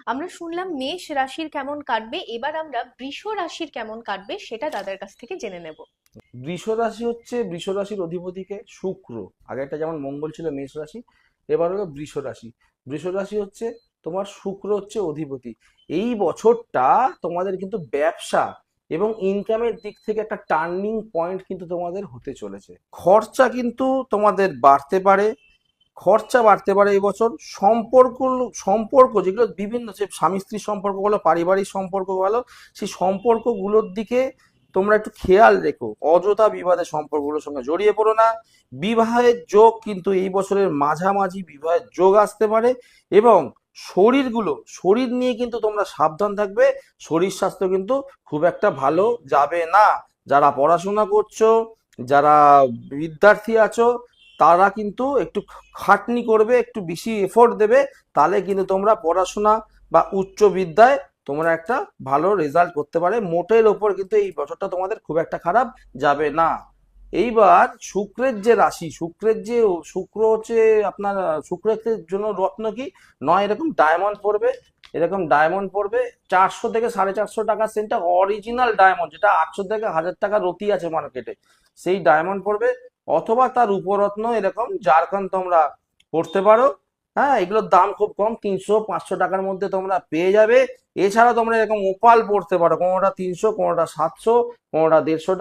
আমরা শুনলাম মেষ রাশির কেমন কাটবে, এবার আমরা বৃষ রাশির কেমন কাটবে সেটা দাদার কাছ থেকে জেনে নেব। বৃষ রাশি হচ্ছে, বৃষ রাশির অধিপতিকে শুক্র। আগেরটা যেমন মঙ্গল ছিল মেষ রাশি, এবার হলো বৃষ রাশি। বৃষ রাশি হচ্ছে তোমার শুক্র হচ্ছে অধিপতি। এই বছরটা তোমাদের কিন্তু ব্যবসা এবং ইনকামের দিক থেকে একটা টার্নিং পয়েন্ট কিন্তু তোমাদের হতে চলেছে। খরচা কিন্তু তোমাদের বাড়তে পারে, খরচা বাড়তে পারে এই বছর। সম্পর্ক, সম্পর্ক যেগুলো বিভিন্ন, যে স্বামী স্ত্রীর সম্পর্ক বলো, পারিবারিক সম্পর্ক বলো, সেই সম্পর্কগুলোর দিকে তোমরা একটু খেয়াল রেখো। অযথা বিবাদের সম্পর্কগুলোর সঙ্গে জড়িয়ে পড়ো না। বিবাহের যোগ কিন্তু এই বছরের মাঝামাঝি বিবাহের যোগ আসতে পারে। এবং শরীর নিয়ে কিন্তু তোমরা সাবধান থাকবে। শরীর স্বাস্থ্য কিন্তু খুব একটা ভালো যাবে না। যারা পড়াশোনা করছো, যারা বিদ্যার্থী আছো, তারা কিন্তু একটু খাটনি করবে, একটু বেশি এফোর্ট দেবে। তাহলে কিন্তু তোমরা পড়াশোনা বা উচ্চ বিদ্যায় তোমরা একটা ভালো রেজাল্ট করতে পারে। মোটের ওপর কিন্তু এই বছরটা তোমাদের খুব একটা খারাপ যাবে না। এইবার শুক্রের যে রাশি, শুক্র হচ্ছে আপনার, শুক্রের জন্য রত্ন কি নয়, এরকম ডায়মন্ড পড়বে। এরকম ডায়মন্ড পড়বে 400 থেকে 450 টাকা সেন্টার, অরিজিনাল ডায়মন্ড, যেটা 800 থেকে 1000 টাকা রতি আছে মার্কেটে, সেই ডায়মন্ড পড়বে। অথবা তার উপরত্ন এরকম জারখান তোমরা পড়তে পারো। হ্যাঁ, এগুলোর দাম খুব কম, 300-500 টাকার মধ্যে তোমরা পেয়ে যাবে। এছাড়া তোমরা এরকম ওপাল পড়তে পারো, কোনোটা 300, কোনোটা 700, কোনোটা 150